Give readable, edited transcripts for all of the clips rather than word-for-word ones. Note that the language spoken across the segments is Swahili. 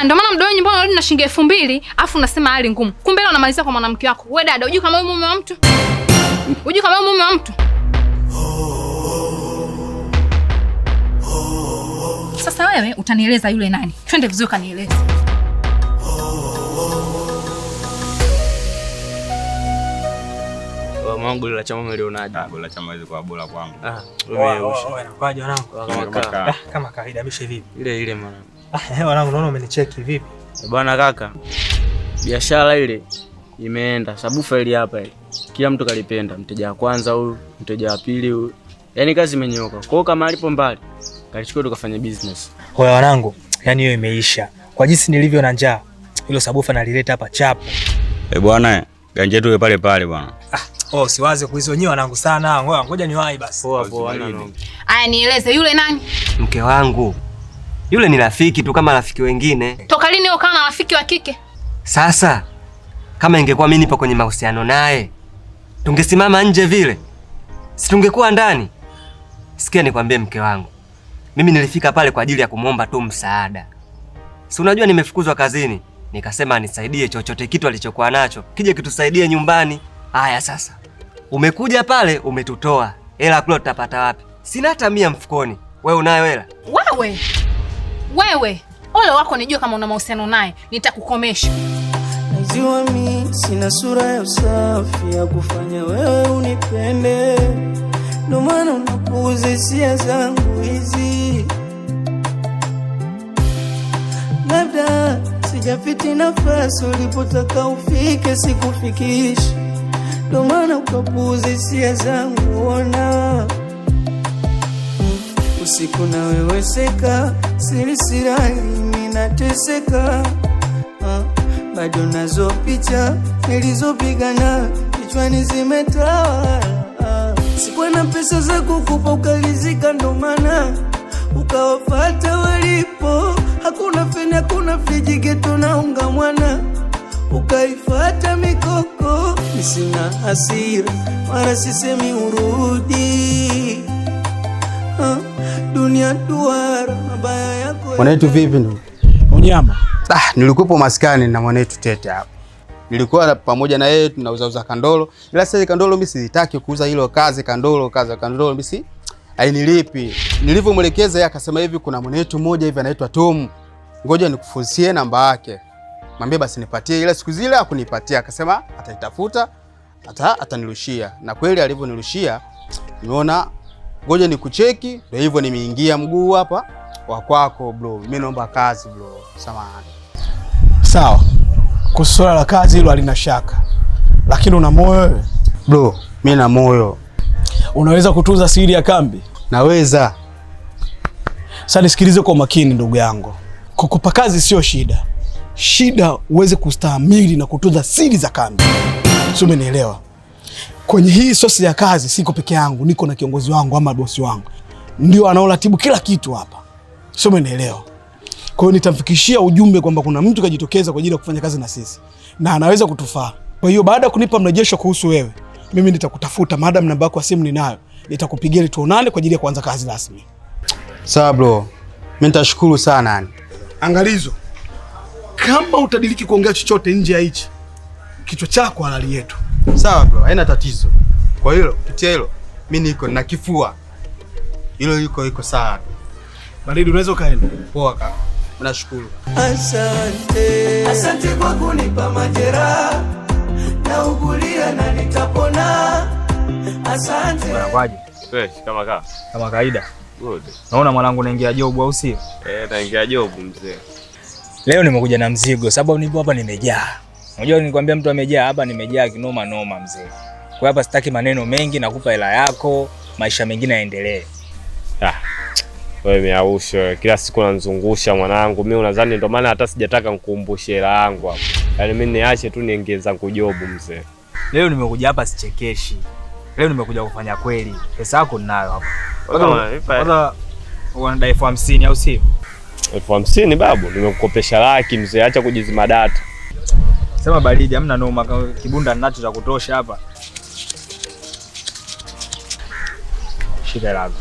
Ndio maana mdau nyumbani unarudi na shilingi 2000, afu unasema hali ngumu. Kumbe leo unamalizia kwa mwanamke wako. Wewe dada, unajua kama wewe mume wa mtu? Unajua kama wewe mume wa mtu? Sasa wewe utanieleza yule nani? Twende vizuri kanieleze. Mwangu la chama mlionaje? La chama hizo kwa bora kwangu. Wewe kwaje wanangu? Kama kawaida mishe vipi? Ile mwanangu. Wanangu naona umenicheki vipi? Bwana kaka. Biashara ile imeenda. Sabufa ile hapa ile. Kila mtu kalipenda, mteja wa kwanza huyu, mteja wa pili huyu. Yaani kazi imenyoka. Kwa hiyo kama alipo mbali, kalichukua tukafanya business. Hoya wanangu, yani hiyo imeisha. Kwa jinsi nilivyo na njaa, hilo sabufa nalileta hapa chapo. Bwana, ganje tu pale pale bwana. Siwaze kuizonyea wanangu sana. Ngoja niwahi basi. Poa. Aya, nieleze yule nani? Mke wangu. Yule ni rafiki tu kama rafiki wengine. Toka lini ukawa na rafiki wa kike? Sasa kama ingekuwa mimi nipo kwenye mahusiano naye, tungesimama nje vile. Si tungekuwa ndani. Sikia nikwambie mke wangu. Mimi nilifika pale kwa ajili ya kumuomba tu msaada. Si unajua nimefukuzwa kazini, nikasema anisaidie chochote kitu alichokuwa nacho, kije kitusaidie nyumbani. Haya sasa. Umekuja pale umetutoa. Hela kula tutapata wapi? Sina hata 100 mfukoni. Wewe unayo hela? Wewe. Ole wako nijue kama una mahusiano naye, nitakukomesha. Najua mimi sina sura ya usafi ya kufanya wewe unipende. Ndio maana unapuuza hisia zangu hizi. Labda sijapiti nafasi ulipotaka ufike sikufikishi. Ndio maana ukapuuza hisia zangu ona. Usiku na wewe seka, siri mimi nateseka. Bado nazo picha nilizopigana kichwani zimetawala. Sikuwa na pesa za kukupa ukalizika, ndo maana ukawafuata walipo. Hakuna feni, hakuna friji, geto na unga mwana. Ukaifuata mikoko, sina hasira mara sisemi urudi. Dunia duara mabaya yako. Mwanetu vipi ndo? Unyama. Nilikuwepo maskani na mwanetu Tete hapa. Nilikuwa pamoja na yeye tunauza kandolo. Ila sasa kandolo mimi sitaki kuuza hilo kazi kandolo mimi si hainilipi. Nilivyomwelekeza yeye akasema hivi kuna mwanetu mmoja hivi anaitwa Tom. Ngoja nikufusie namba yake. Mwambie basi nipatie, ila siku zile hakunipatia, akasema ataitafuta atanirushia. Na kweli alivyonirushia nimeona ngoja nikucheki, ndio hivyo nimeingia mguu hapa wa kwako bro. Mimi naomba kazi bro. Samahani. Sawa. Kusuala la kazi hilo halina shaka. Lakini una moyo wewe? Bro, mimi na moyo. Unaweza kutunza siri ya kambi? Naweza. Sasa nisikilize kwa makini ndugu yangu. Kukupa kazi sio shida. Shida uweze kustahimili na kutunza siri za kambi. Sio, umenielewa? Kwenye hii sosi ya kazi siko peke yangu, niko na kiongozi wangu ama bosi wangu. Ndio anaoratibu kila kitu hapa. Sio, umenielewa? Kwa hiyo nitamfikishia ujumbe kwamba kuna mtu kajitokeza kwa ajili ya kufanya kazi na sisi na anaweza kutufaa. Kwa hiyo baada ya kunipa mrejesho kuhusu wewe, mimi nitakutafuta, madam namba yako ya simu ninayo. Nitakupigia ili tuonane kwa ajili ya kuanza kazi rasmi. Sawa bro. Mimi nitashukuru sana yani. Angalizo. Kama utadiliki kuongea chochote nje ya hichi, kichwa chako halali yetu. Sawa bro, haina tatizo. Kwa hilo, kutia hilo, mimi niko na kifua. Hilo iko sawa. Baridi unaweza kaenda. Poa kaka. Nashukuru. Asante kwa kunipa majeraha. Na ugulia na nitapona. Asante. Bwana Fresh kama kawaida. Good. Naona mwanangu naingia job au sio? Naingia job mzee. Leo nimekuja na mzigo sababu nipo hapa nimejaa. Unajua nilikwambia mtu amejaa, hapa nimejaa kinoma noma mzee. Kwa hapa sitaki maneno mengi, nakupa hela yako, maisha mengine yaendelee. Wewe miausho, kila siku unanizungusha mwanangu. Mimi unadhani ndio maana hata sijataka nikukumbushe hela yangu hapa. Yaani mimi niache tu niingie zangu job mzee. Leo nimekuja hapa sichekeshi. Leo nimekuja kufanya kweli. Pesa yako ninayo hapa. Kwanza unadai 50 au sio? 50 babu, nimekukopesha laki mzee, acha kujizima data. Sema baridi, hamna noma, kibunda ninacho cha kutosha hapa. Shika lako.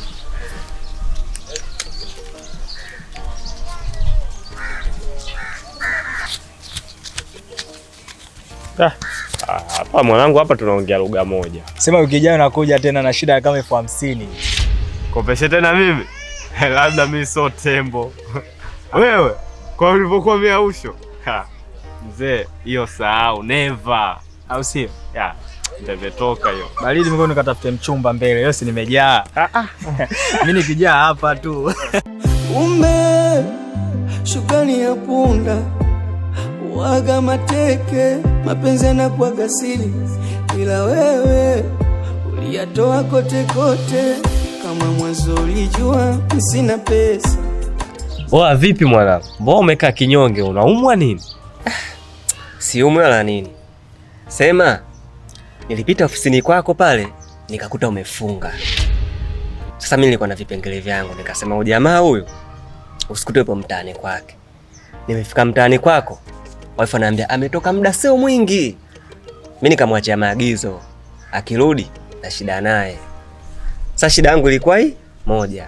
Hapa mwanangu, hapa tunaongea lugha moja. Sema wiki ijayo nakuja tena na shida kama 50,000. Kopeshe tena mimi? Labda mimi sio tembo. Wewe kwa ulivyokuwa miausho. Mzee, hiyo sahau never. Au sio? Ndevetoka hiyo. Baridi mko nikatafute mchumba mbele. Leo si nimejaa. Mimi nikijaa hapa tu. Shukrani ya punda waga mateke, mapenzi yanakuwaga siri, ila wewe uliyatoa kote kote. Kama mwanzo ulijua sina pesa. Oa, vipi mwanangu? Mbona umekaa kinyonge, unaumwa nini? Siumwi wala nini. Sema, nilipita ofisini kwako pale nikakuta umefunga. Sasa mimi nilikuwa na vipengele vyangu, nikasema ujamaa huyu usikute upo mtaani kwake. Nimefika mtaani kwako, wife ananiambia ametoka muda sio mwingi. Mimi nikamwachia maagizo, akirudi na shida naye. Sasa shida yangu ilikuwa hii moja.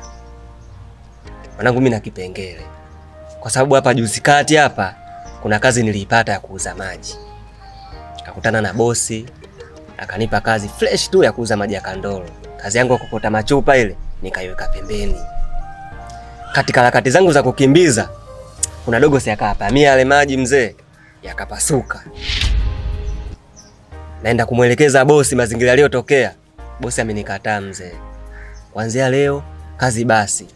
Mwanangu mimi na kipengele. Kwa sababu hapa juzi kati hapa kuna kazi niliipata ya kuuza maji. Nikakutana na bosi, akanipa kazi fresh tu ya kuuza maji ya kandolo. Kazi yangu kukota machupa ile nikaiweka pembeni. Katika harakati zangu za kukimbiza, kuna dogo si akapamia yale maji mzee, yakapasuka. Naenda kumwelekeza bosi mazingira yaliyotokea. Bosi amenikataa mzee. Kuanzia leo kazi basi.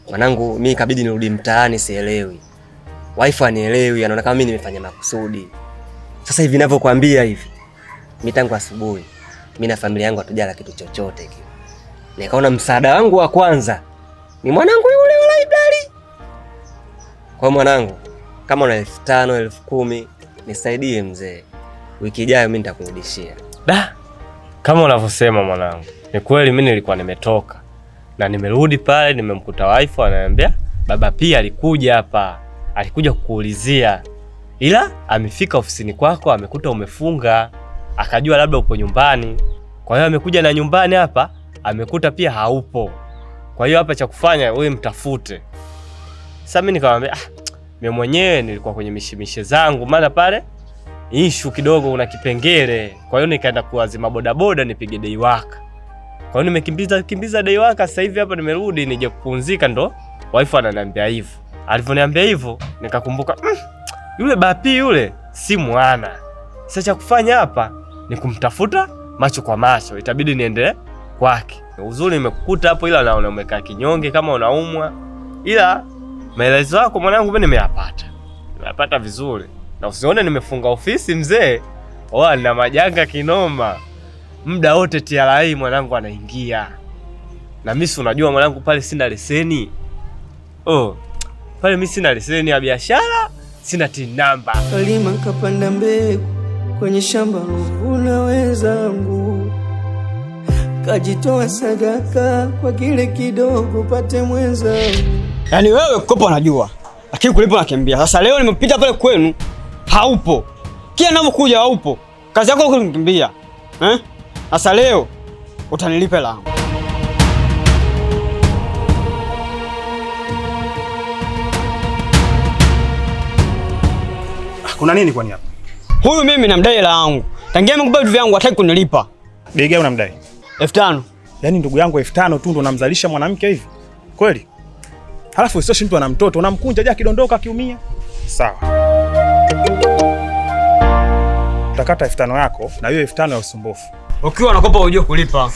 Mwanangu mimi ikabidi nirudi mtaani, sielewi. Wife anielewi, anaona kama mimi nimefanya makusudi. Sasa hivi ninavyokuambia hivi, mimi tangu asubuhi mimi na familia yangu hatujala kitu chochote kile. Nikaona msaada wangu wa kwanza ni mwanangu yule wa library. Kwa mwanangu, kama una 5,000, 10,000 nisaidie mzee. Wiki ijayo mimi nitakurudishia. Kama unavyosema mwanangu, ni kweli mimi nilikuwa nimetoka. Na nimerudi pale nimemkuta wife ananiambia baba pia alikuja hapa. Alikuja kukuulizia. Ila amefika ofisini kwako amekuta umefunga. Akajua labda upo nyumbani. Kwa hiyo amekuja na nyumbani hapa amekuta pia haupo. Kwa hiyo hapa cha kufanya wewe mtafute. Sasa mimi nikamwambia mimi mwenyewe nilikuwa kwenye mishimishe zangu, maana pale issue kidogo una kipengele. Kwa hiyo nikaenda kuazima bodaboda nipige day work. Kwa hiyo nimekimbiza day work, sasa hivi hapa nimerudi nije kupumzika, ndo wife ananiambia hivyo. Alivyoniambia hivyo nikakumbuka yule bapi yule si mwana. Sasa cha kufanya hapa ni kumtafuta macho kwa macho, itabidi niendelee kwake. Uzuri nimekukuta hapo, ila naona umekaa kinyonge kama unaumwa. Ila maelezo yako mwanangu mimi nimeyapata. Nimeyapata vizuri. Na usione nimefunga ofisi mzee. Na majanga kinoma. Muda wote TRA mwanangu anaingia. Na mimi si unajua mwanangu pale sina leseni. Pale mimi sina leseni ya biashara, sina TIN number. Kalima kapanda mbegu kwenye shamba na wenzangu. Kajitoa sadaka kwa kile kidogo pate mwenzangu. Yaani wewe kukopa unajua, lakini kulipo nakimbia. Sasa leo nimepita pale kwenu, haupo. Kila ninapokuja haupo. Kazi yako kunikimbia. Sasa leo utanilipa langu. Kuna nini kwani hapa? Huyu mimi namdai hela yangu. Tangia nimekupa vitu vyangu hataki kunilipa. Bei gani unamdai? 5,000. Yaani ndugu yangu 5,000 tu ndo unamzalisha mwanamke hivi? Kweli? Halafu sio mtu ana mtoto, unamkunja je akidondoka akiumia? Sawa. Utakata 5,000 yako na hiyo 5,000 ya usumbufu. Ukiwa unakopa ujue kulipa.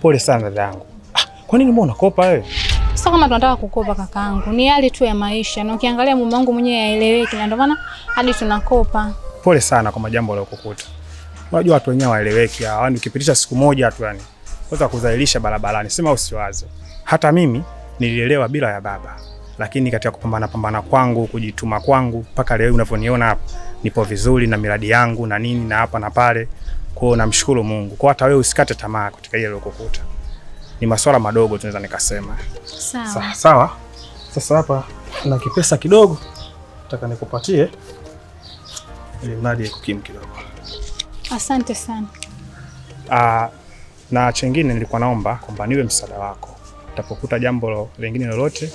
Pole sana dada yangu. Kwa nini mbona unakopa wewe? Sasa kama tunataka kukopa kakaangu, ni hali tu ya maisha. Na ukiangalia mume wangu mwenyewe haeleweki, na ndio maana hadi tunakopa. Pole sana kwa majambo yaliyokukuta. Unajua watu wenyewe hawaeleweki, yaani ukipitisha siku moja tu yani kwanza kuzalilisha barabarani, sema usiwaze. Hata mimi nilielewa bila ya baba. Lakini katika kupambana kwangu, kujituma kwangu mpaka leo unavyoniona hapa, nipo vizuri na miradi yangu na nini na hapa na pale. Kwa hiyo namshukuru Mungu. Kwa hata wewe usikate tamaa katika ile iliyokukuta. Ni masuala madogo tunaweza nikasema. Sawa. Sawa. Sasa hapa kuna kipesa kidogo nataka nikupatie ili mradi kukimu kidogo. Asante sana. Na chengine nilikuwa naomba kwamba niwe msaada wako. Utapokuta jambo lingine lolote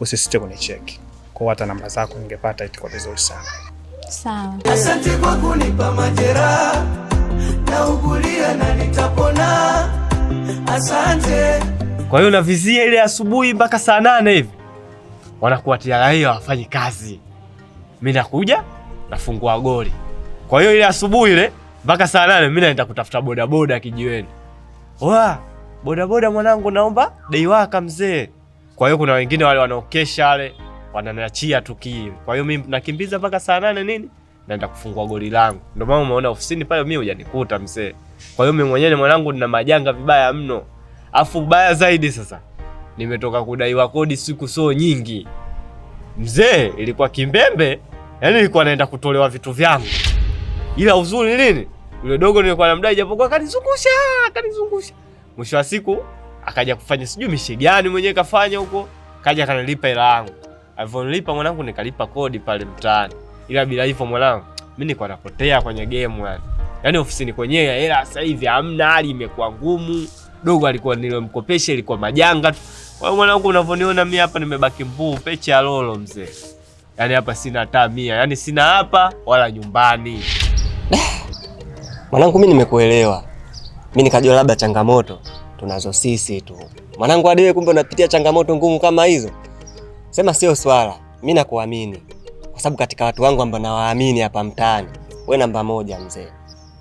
usisite kunicheki. Kwa hata namba zako ningepata itakuwa vizuri sana. Sawa. Asante kwa kunipa majeraha, naugulia na nitapona. Asante. Kwa hiyo navizia ile asubuhi mpaka saa 8 hivi wanakuwa TRA hawafanyi kazi, mimi nakuja nafungua goli. Kwa hiyo ile asubuhi ile mpaka saa 8 mimi naenda kutafuta bodaboda kijiweni. Oa, bodaboda mwanangu, naomba dei waka mzee. Kwa hiyo kuna wengine wale wanaokesha wale wananiachia tukio. Kwa hiyo mimi nakimbiza mpaka saa 8 nini? Naenda kufungua goli langu. Ndio maana umeona ofisini pale mimi hujanikuta mzee. Kwa hiyo mimi mwenyewe mwanangu nina majanga vibaya mno. Afu baya zaidi sasa, nimetoka kudaiwa kodi siku so nyingi. Mzee, ilikuwa kimbembe, yani nilikuwa naenda kutolewa vitu vyangu. Ila uzuri nini? Yule dogo nilikuwa namdai japokuwa kanizungusha. Mwisho wa siku akaja kufanya sijui mishi gani mwenyewe kafanya huko, kaja kanilipa hela yangu. Alivyonilipa mwanangu nikalipa kodi pale mtaani. Ila bila hivyo mwanangu, mimi nilikuwa napotea kwenye game yani. Yaani ofisini kwenyewe hela sasa hivi hamna, hali imekuwa ngumu. Dogo alikuwa nilomkopesha ilikuwa majanga tu. Kwa hiyo mwanangu, unavyoniona mimi hapa nimebaki mbuu peche ya lolo mzee. Yaani hapa sina hata 100, yaani sina hapa wala nyumbani. Mwanangu, mimi nimekuelewa. Mimi nikajua labda changamoto tunazo sisi tu. Mwanangu, hadi wewe kumbe unapitia changamoto ngumu kama hizo. Sema sio swala. Mimi nakuamini. Kwa sababu katika watu wangu ambao nawaamini hapa mtaani, wewe namba 1 mzee.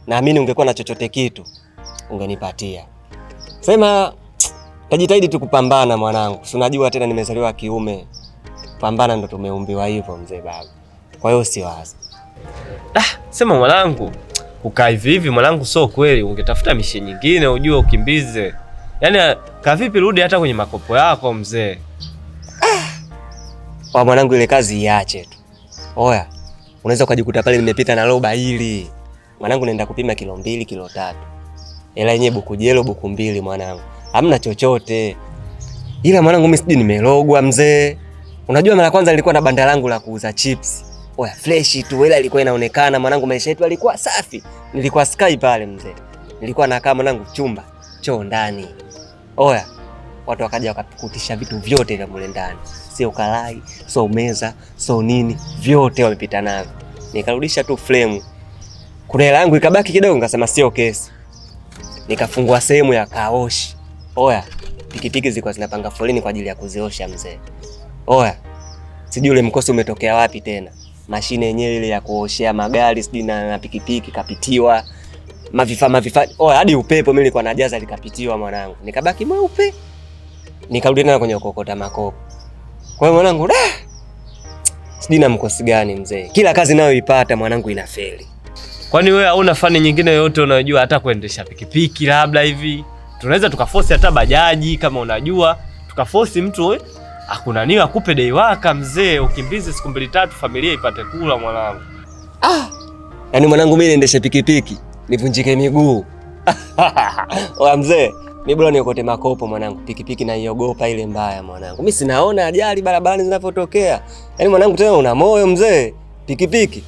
Naamini ungekuwa na chochote kitu ungenipatia. Sema tajitahidi tu kupambana mwanangu. Si unajua tena nimezaliwa kiume. Pambana ndo tumeumbiwa hivyo mzee baba. Kwa hiyo usiwaze. Sema mwanangu, ukaa hivi mwanangu sio kweli, ungetafuta mishe nyingine ujue ukimbize. Yaani kavipi rudi hata kwenye makopo yako mzee. Wa mwanangu, ile kazi iache tu. Oya, unaweza ukajikuta pale nimepita na roba hili. Mwanangu, naenda kupima kilo 2, kilo 3. Hela yenyewe buku jelo buku 2 mwanangu. Hamna chochote. Ila mwanangu, mimi sijui nimelogwa mzee. Unajua mara kwanza nilikuwa na banda langu la kuuza chips. Oya, fresh tu, ile ilikuwa inaonekana mwanangu, maisha yetu yalikuwa safi. Nilikuwa sky pale mzee. Nilikuwa nakaa mwanangu chumba, choo ndani. Oya, watu wakaja wakakutisha vitu vyote vya mule ndani. Sio kalai, sio meza, sio nini, vyote wamepita navyo. Nikarudisha tu frame. Kuna hela yangu ikabaki kidogo, ngasema sio kesi. Nikafungua sehemu ya kaoshi. Oya, pikipiki zilikuwa zinapanga foleni kwa ajili ya kuziosha mzee. Oya, sijui ule mkosi umetokea wapi tena. Mashine yenyewe ile ya kuoshea magari sijui na pikipiki kapitiwa. Mavifaa. Oya, hadi upepo mimi nilikuwa najaza likapitiwa mwanangu. Nikabaki mweupe. Nikarudi tena kwenye kokota makopo. Kwa hiyo mwanangu, sijui na mkosi gani mzee. Kila kazi nayo ipata mwanangu inafeli. Kwani wewe hauna fani nyingine yoyote unayojua hata kuendesha pikipiki labda hivi? Tunaweza tukaforce hata bajaji kama unajua. Tukaforce mtu hakuna nini akupe dei waka mzee, ukimbize siku 2 3 familia ipate kula mwanangu. Yaani mwanangu mimi niendeshe pikipiki, nivunjike miguu. Oya mzee, mimi bora niokote makopo mwanangu. Pikipiki naiogopa ile mbaya mwanangu. Mimi sinaona ajali barabarani zinapotokea. Yaani mwanangu tena una moyo mzee. Pikipiki.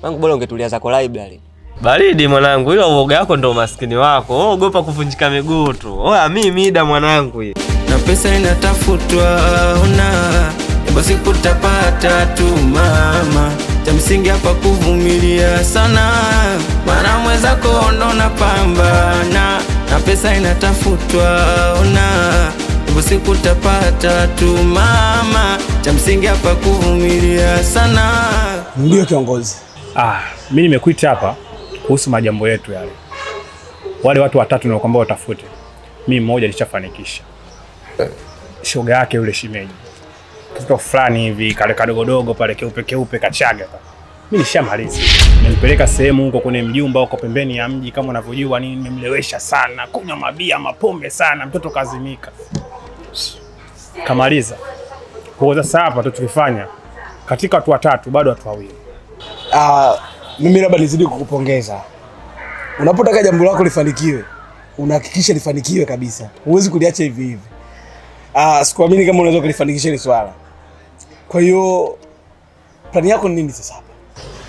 Mwanangu bora ungetulia zako library. Baridi mwanangu, ila uoga wako ndo maskini wako. Ogopa kuvunjika miguu tu. Oya mimi mida mwanangu hii. Na pesa inatafutwa ona, basi kutapata tu mama. Cha msingi hapa kuvumilia sana, maana mwenzako ndo napambana. Na pesa inatafutwa ona, basi kutapata tu mama. Cha msingi hapa kuvumilia sana. Ndio kiongozi. Mimi nimekuita hapa kuhusu majambo yetu yale. Wale watu 3 niliokuambia utafute. Mimi mmoja nishafanikisha. Shoga yake yule shimeji. Kitu fulani hivi kale kadogodogo pale keupe kachaga. Mimi nishamaliza. Nimempeleka sehemu huko kwenye mjumba huko pembeni ya mji kama unavyojua nini, nimemlewesha sana, kunywa mabia, mapombe sana, mtoto kazimika. Kamaliza. Kwa sasa hapa tukifanya katika watu 3 bado watu 2. Mimi labda nizidi kukupongeza. Unapotaka jambo lako lifanikiwe, unahakikisha lifanikiwe kabisa. Huwezi kuliacha hivi hivi. Sikuamini kama unaweza kulifanikisha hili swala. Kwa hiyo plani yako ni nini sasa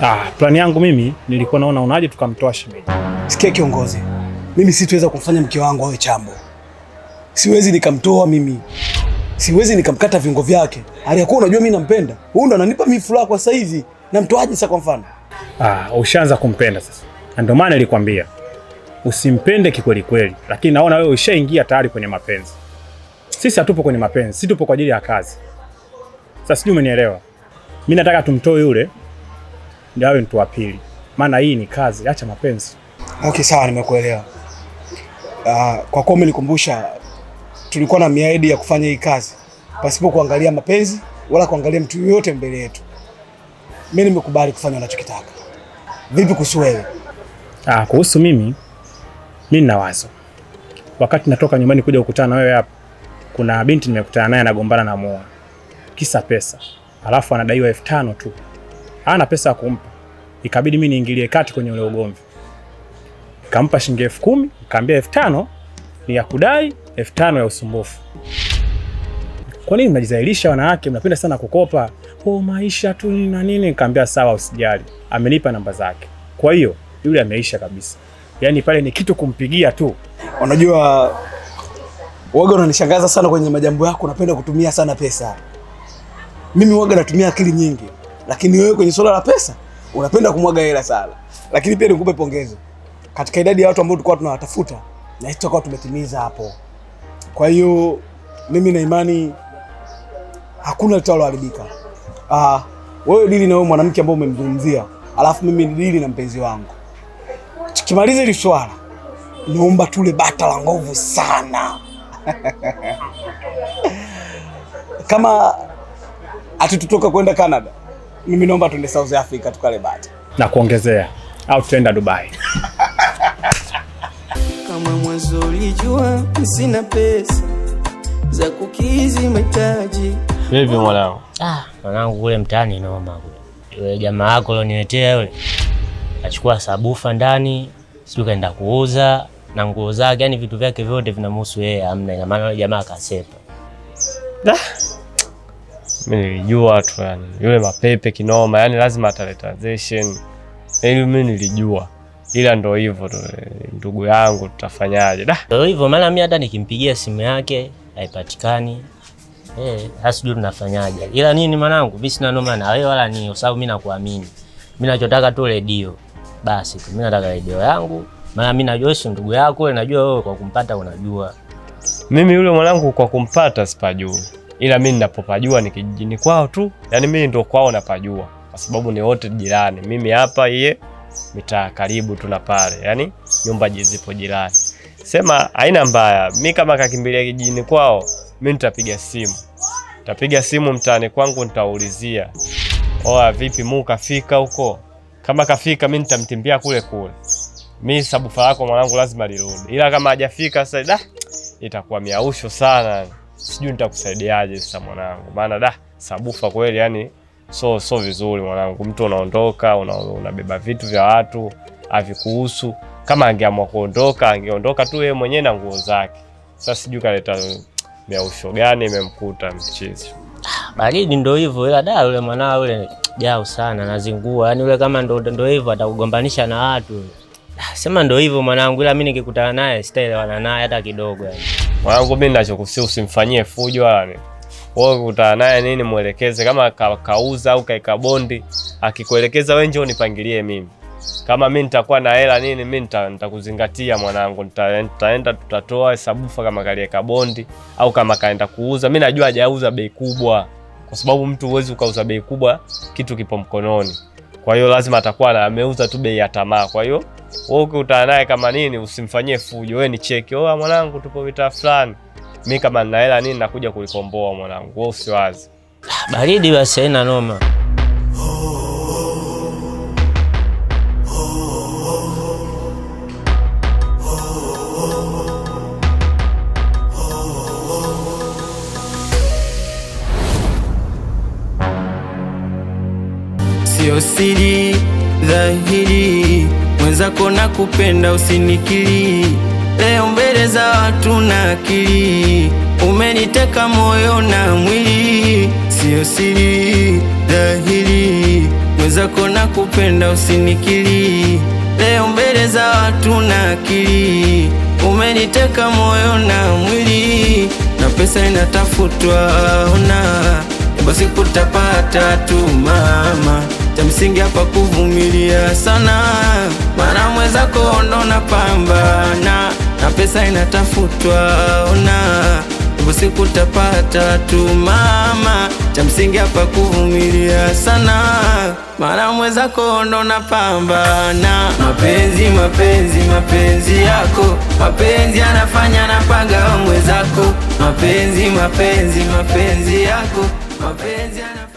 hapa? Plani yangu mimi nilikuwa naona unaje tukamtoa shemeji. Sikia kiongozi. Mimi sitaweza kumfanya mke wangu awe chambo. Siwezi nikamtoa mimi. Siwezi nikamkata viungo vyake. Aliyakuwa unajua mimi nampenda. Huyu ndo ananipa mimi furaha kwa sasa hivi. Namtoaje sasa kwa mfano? Ushaanza kumpenda sasa. Na ndio maana nilikwambia usimpende kikweli kweli, lakini naona wewe ushaingia tayari kwenye mapenzi. Sisi hatupo kwenye mapenzi, sisi tupo kwa ajili ya kazi. Sasa sijui umenielewa. Mimi nataka tumtoe yule ndio awe mtu wa pili. Maana hii ni kazi, acha mapenzi. Okay, sawa, nimekuelewa. Kwa kuwa umenikumbusha tulikuwa na miadi ya kufanya hii kazi pasipo kuangalia mapenzi wala kuangalia mtu yoyote mbele yetu. Mimi nimekubali kufanya unachokitaka. Vipi kuhusu wewe? Kuhusu mimi nina wazo. Wakati natoka nyumbani kuja kukutana na wewe hapa, kuna binti nimekutana naye anagombana na Moa. Kisa pesa. Alafu anadaiwa 5,000 tu. Hana pesa ya kumpa. Ikabidi mimi niingilie kati kwenye ule ugomvi. Nikampa shilingi 10,000, nikamwambia 5,000 ni ya kudai, 5,000 ya usumbufu. Kwa nini mnajizailisha wanawake? Mnapenda sana kukopa. Maisha tu na nini? Nikamwambia sawa, usijali. Amenipa namba zake. Kwa hiyo yule ameisha kabisa. Yaani pale ni kitu kumpigia tu. Unajua waga unanishangaza sana kwenye majambo yako, unapenda kutumia sana pesa. Mimi waga natumia akili nyingi, lakini wewe kwenye swala la pesa unapenda kumwaga hela sana. Lakini pia nikupe pongezi. Katika idadi ya watu ambao tulikuwa tunawatafuta, na sisi tutakuwa tumetimiza hapo. Kwa hiyo mimi na imani hakuna litaloharibika. Wewe dili na wewe mwanamke ambaye umemzungumzia, alafu mimi dili na mpenzi wangu. Tukimaliza hili swala, naomba tule bata la nguvu sana. Kama atitutoka kwenda Canada, mimi naomba tuende South Africa tukale bata. Na kuongezea au tuenda Dubai. Kama mwanzo ulijua sina pesa za kukizi mahitaji. Vipi mwanangu? Mwanangu kule mtaani noma kule. Yule jamaa wako aloniletea yule. Achukua sabufa ndani, sio kaenda kuuza na nguo zake, yani vitu vyake vyote vinamhusu yeye, hamna. Ina maana yule jamaa akasepa. Mimi nilijua tu yani. Yule mapepe kinoma, yani lazima ataletaization. Mimi nilijua. Ila ndo hivyo tu ndugu yangu, tutafanyaje? Ndio hivyo, maana mimi hata nikimpigia simu yake haipatikani. Hasijui tunafanyaje. Ila nini mwanangu, mimi sina noma na wewe wala nini, kwa sababu mimi nakuamini. Mimi nachotaka tu redio. Basi tu mimi nataka redio yangu. Maana mimi najua wewe ndugu yako, najua wewe kwa kumpata unajua. Mimi yule mwanangu kwa kumpata sipajui. Ila mimi ninapopajua ni kijijini kwao tu. Yaani mimi ndo kwao napajua. Kwa sababu ni wote jirani. Mimi hapa yeye mitaa karibu tu na pale. Yaani nyumba zipo jirani. Sema haina mbaya. Mimi kama kakimbilia kijijini kwao, mimi nitapiga simu. Nitapiga simu mtaani kwangu, nitaulizia. Vipi Mu kafika huko? Kama kafika mimi nitamtimbia kule kule. Mimi sabufa yako mwanangu lazima lirudi. Ila kama hajafika sasa itakuwa miausho sana. Sijui nitakusaidiaje sasa mwanangu. Maana sabufa kweli yani so vizuri mwanangu. Mtu unaondoka, unabeba vitu vya watu, havikuhusu. Kama angeamua kuondoka, angeondoka tu yeye mwenyewe na nguo zake. Sasa sijui kaleta miausho gani imemkuta mchizi. Baridi ndio hivyo, ila yule mwanao yule jao sana nazingua. Yaani yule kama ndio hivyo atakugombanisha na watu. Sema ndio hivyo mwanangu, ila mimi nikikutana naye sitaelewana naye hata kidogo yani. Mwanangu mimi ninachokusia usimfanyie fujo wala nini. Wewe ukutana naye nini muelekeze, kama kauza au kaeka bondi, akikuelekeza wewe njoo unipangilie mimi. Kama mimi nitakuwa na hela nini, mimi nitakuzingatia mwanangu, nitaenda tutatoa hesabufa kama kalieka bondi au kama kaenda kuuza. Mimi najua hajauza bei kubwa, kwa sababu mtu huwezi ukauza bei kubwa kitu kipo mkononi. Kwa hiyo lazima atakuwa ameuza tu bei ya tamaa. Kwa hiyo wewe ukutana naye kama nini usimfanyie fujo, wewe ni cheki. Mwanangu tupo mitaa fulani. Mimi kama nina hela nini nakuja kulikomboa mwanangu. Wewe usiwazi. Baridi basi haina noma. Sio siri dhahiri, mwenzako nakupenda usinikili. Leo mbele za watu na akili, umeniteka moyo na mwili. Sio siri dhahiri, mwenzako nakupenda usinikili. Leo mbele za watu na akili, umeniteka moyo na mwili. Na pesa inatafutwa ona, basi kutapata tu mama. cha msingi hapa kuvumilia sana, maana mwenzako ndo napambana na pesa inatafutwa, ona siku utapata tu mama, cha msingi hapa kuvumilia sana, maana mwenzako ndo napambana. Mapenzi mapenzi mapenzi yako, mapenzi anafanya napaga mwenzako, mapenzi mapenzi mapenzi yako, mapenzi anafanya